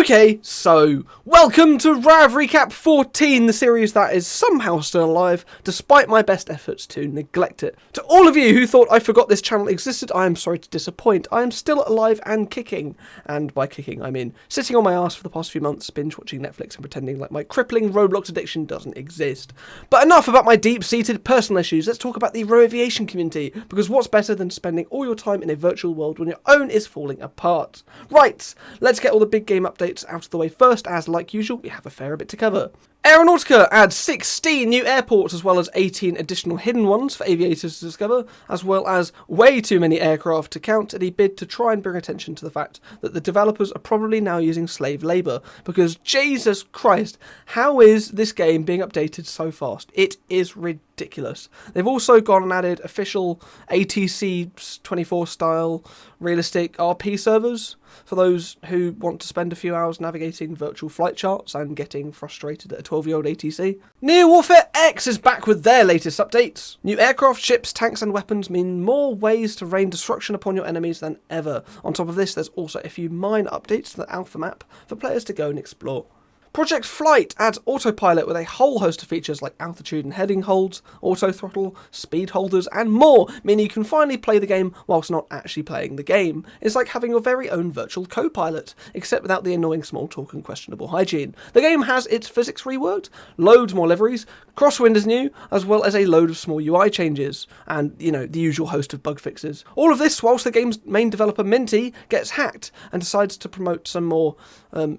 Okay, so welcome to RAV Recap 14, the series that is somehow still alive, despite my best efforts to neglect it. To all of you who thought I forgot this channel existed, I am sorry to disappoint. I am still alive and kicking. And by kicking, I mean sitting on my ass for the past few months, binge-watching Netflix and pretending like my crippling Roblox addiction doesn't exist. But enough about my deep-seated personal issues, let's talk about the RoAviation community, because what's better than spending all your time in a virtual world when your own is falling apart? Right, let's get all the big game updates out of the way first, as like usual we have a fair bit to cover. Aeronautica adds 16 new airports as well as 18 additional hidden ones for aviators to discover, as well as way too many aircraft to count in a bid to try and bring attention to the fact that the developers are probably now using slave labour, because Jesus Christ, how is this game being updated so fast? It is ridiculous. They've also gone and added official ATC 24 style realistic RP servers for those who want to spend a few hours navigating virtual flight charts and getting frustrated at a 12-year-old ATC. New Warfare X is back with their latest updates. New aircraft, ships, tanks and weapons mean more ways to rain destruction upon your enemies than ever. On top of this, there's also a few minor updates to the alpha map for players to go and explore. Project Flight adds autopilot with a whole host of features like altitude and heading holds, auto throttle, speed holders and more, meaning you can finally play the game whilst not actually playing the game. It's like having your very own virtual co-pilot, except without the annoying small talk and questionable hygiene. The game has its physics reworked, loads more liveries, crosswind is new, as well as a load of small UI changes, and, you know, the usual host of bug fixes. All of this whilst the game's main developer Minty gets hacked and decides to promote some more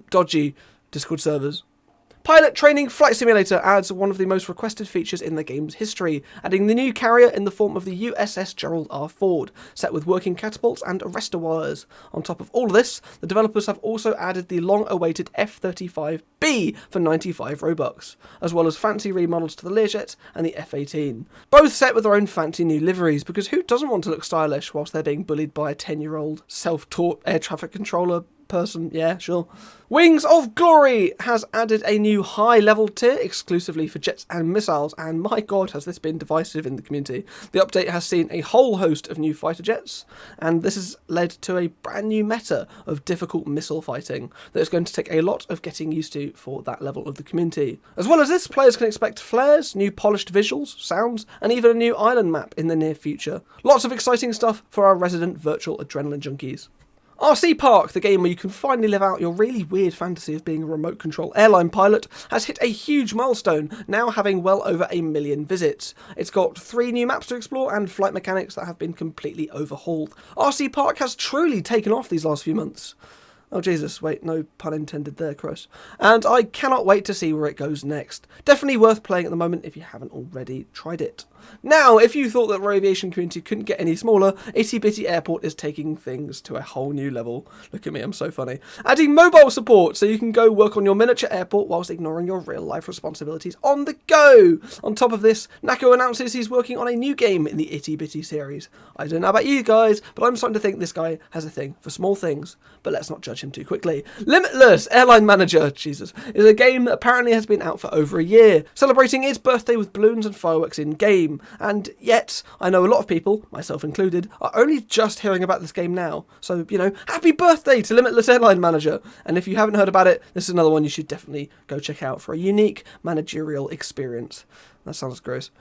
dodgy Discord servers. Pilot Training Flight Simulator adds one of the most requested features in the game's history, adding the new carrier in the form of the USS Gerald R. Ford, set with working catapults and arrestor wires. On top of all of this, the developers have also added the long-awaited F-35B for 95 Robux, as well as fancy remodels to the Learjet and the F-18. Both set with their own fancy new liveries, because who doesn't want to look stylish whilst they're being bullied by a 10-year-old self-taught air traffic controller person? Yeah, sure. Wings of Glory has added a new high-level tier exclusively for jets and missiles, and my god has this been divisive in the community. The update has seen a whole host of new fighter jets, and this has led to a brand new meta of difficult missile fighting that is going to take a lot of getting used to for that level of the community. As well as this, players can expect flares, new polished visuals, sounds, and even a new island map in the near future. Lots of exciting stuff for our resident virtual adrenaline junkies. RC Park, the game where you can finally live out your really weird fantasy of being a remote control airline pilot, has hit a huge milestone, now having well over 1 million visits. It's got 3 new maps to explore and flight mechanics that have been completely overhauled. RC Park has truly taken off these last few months. Oh Jesus, wait, no pun intended there, Chris. And I cannot wait to see where it goes next. Definitely worth playing at the moment if you haven't already tried it. Now, if you thought that the RoAviation community couldn't get any smaller, Itty Bitty Airport is taking things to a whole new level. Look at me, I'm so funny. Adding mobile support so you can go work on your miniature airport whilst ignoring your real life responsibilities on the go. On top of this, Nako announces he's working on a new game in the Itty Bitty series. I don't know about you guys, but I'm starting to think this guy has a thing for small things. But let's not judge him too quickly. Limitless, Airline Manager, Jesus, is a game that apparently has been out for over a year, celebrating its birthday with balloons and fireworks in-game. And yet, I know a lot of people, myself included, are only just hearing about this game now. So, you know, happy birthday to Limitless Airline Manager. And if you haven't heard about it, this is another one you should definitely go check out for a unique managerial experience. That sounds gross.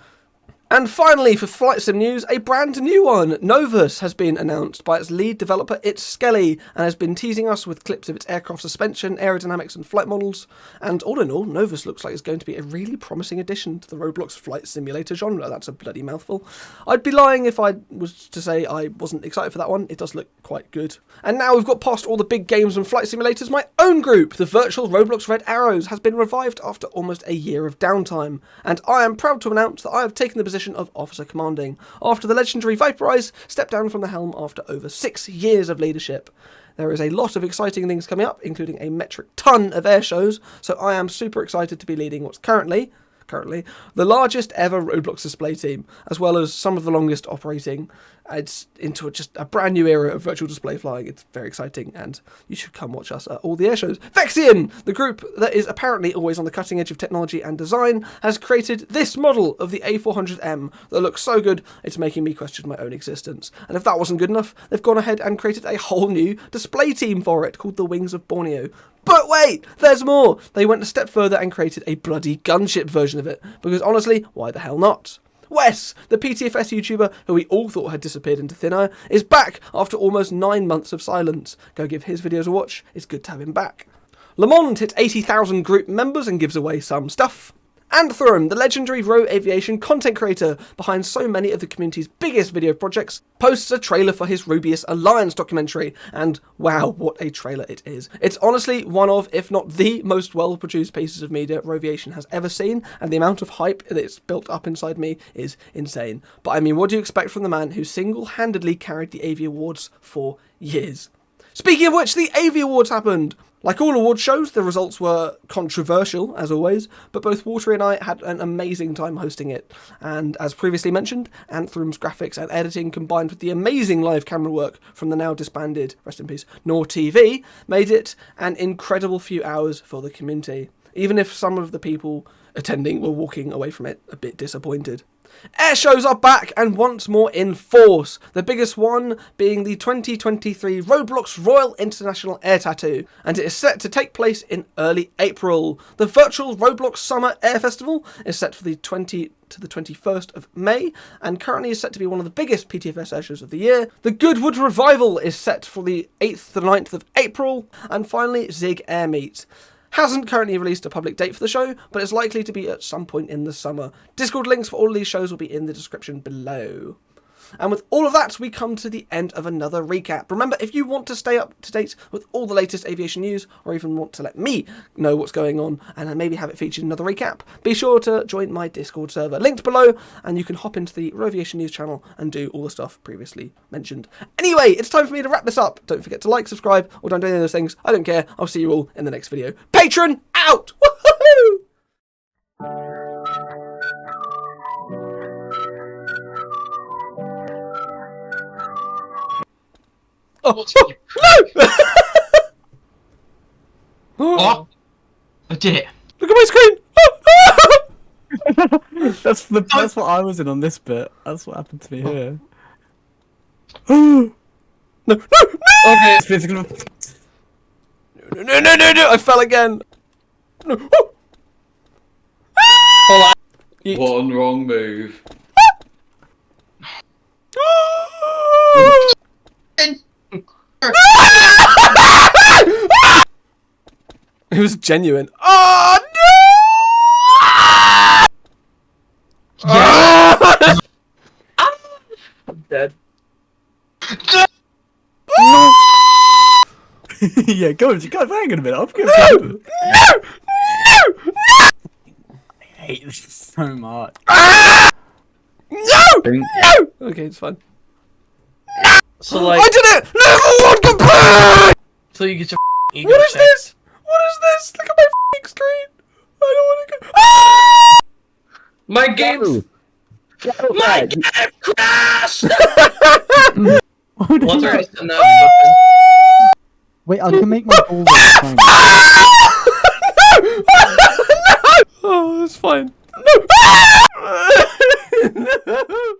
And finally, for flight sim news, a brand new one. Novus has been announced by its lead developer, It's Skelly, and has been teasing us with clips of its aircraft suspension, aerodynamics and flight models. And all in all, Novus looks like it's going to be a really promising addition to the Roblox flight simulator genre. That's a bloody mouthful. I'd be lying if I was to say I wasn't excited for that one. It does look quite good. And now we've got past all the big games and flight simulators, my own group, the virtual Roblox Red Arrows, has been revived after almost a year of downtime. And I am proud to announce that I have taken the position of officer commanding, after the legendary Viperize stepped down from the helm after over 6 years of leadership. There is a lot of exciting things coming up, including a metric ton of air shows, so I am super excited to be leading what's currently the largest ever Roblox display team, as well as some of the longest operating It's into just a brand new era of virtual display flying. It's very exciting, and you should come watch us at all the air shows. Vexian, the group that is apparently always on the cutting edge of technology and design, has created this model of the A400M that looks so good it's making me question my own existence. And if that wasn't good enough, they've gone ahead and created a whole new display team for it called the Wings of Borneo. But wait, there's more! They went a step further and created a bloody gunship version of it, because honestly, why the hell not? Wes, the PTFS YouTuber who we all thought had disappeared into thin air, is back after almost 9 months of silence. Go give his videos a watch, it's good to have him back. Lamond hit 80,000 group members and gives away some stuff. Anthrum, the legendary RoAviation content creator behind so many of the community's biggest video projects, posts a trailer for his Rubius Alliance documentary, and wow, what a trailer it is. It's honestly one of, if not the most well-produced pieces of media RoAviation has ever seen, and the amount of hype that's built up inside me is insane. But I mean, what do you expect from the man who single-handedly carried the AV Awards for years? Speaking of which, the AV Awards happened! Like all award shows, the results were controversial, as always, but both Watery and I had an amazing time hosting it. And as previously mentioned, Anthrum's graphics and editing combined with the amazing live camera work from the now disbanded, rest in peace, Nor TV, made it an incredible few hours for the community, even if some of the people attending were walking away from it a bit disappointed. Air shows are back and once more in force, the biggest one being the 2023 Roblox Royal International Air Tattoo, and it is set to take place in early April. The virtual Roblox Summer Air Festival is set for the 20th to the 21st of May, and currently is set to be one of the biggest PTFS air shows of the year. The Goodwood Revival is set for the 8th to the 9th of April, and finally ZigAirMeet hasn't currently released a public date for the show, but it's likely to be at some point in the summer. Discord links for all of these shows will be in the description below. And with all of that, we come to the end of another recap. Remember, if you want to stay up to date with all the latest aviation news, or even want to let me know what's going on, and maybe have it featured in another recap, be sure to join my Discord server, linked below, and you can hop into the RoAviation news channel and do all the stuff previously mentioned. Anyway, it's time for me to wrap this up. Don't forget to like, subscribe, or don't do any of those things. I don't care. I'll see you all in the next video. Patron, out! Woohoo! Oh, no! Oh, I did it. Look at my screen! That's what I was in on this bit. That's what happened to me here. No! Okay. No! I fell again. No! Hold on. One wrong move. It was genuine. Oh no! Yeah. I'm dead. Yeah, go hang on a minute. I'm going No! I hate this so much. No! Okay, it's fine. So like, I did it! Level 1 complete! so you get your ego What is checked. this? What is this? Look at my f***ing screen. I don't want to go. Ah! My game. My game crashed. What's already still now open? Wait, I can make my ball work. No! Oh, that's fine. No! No!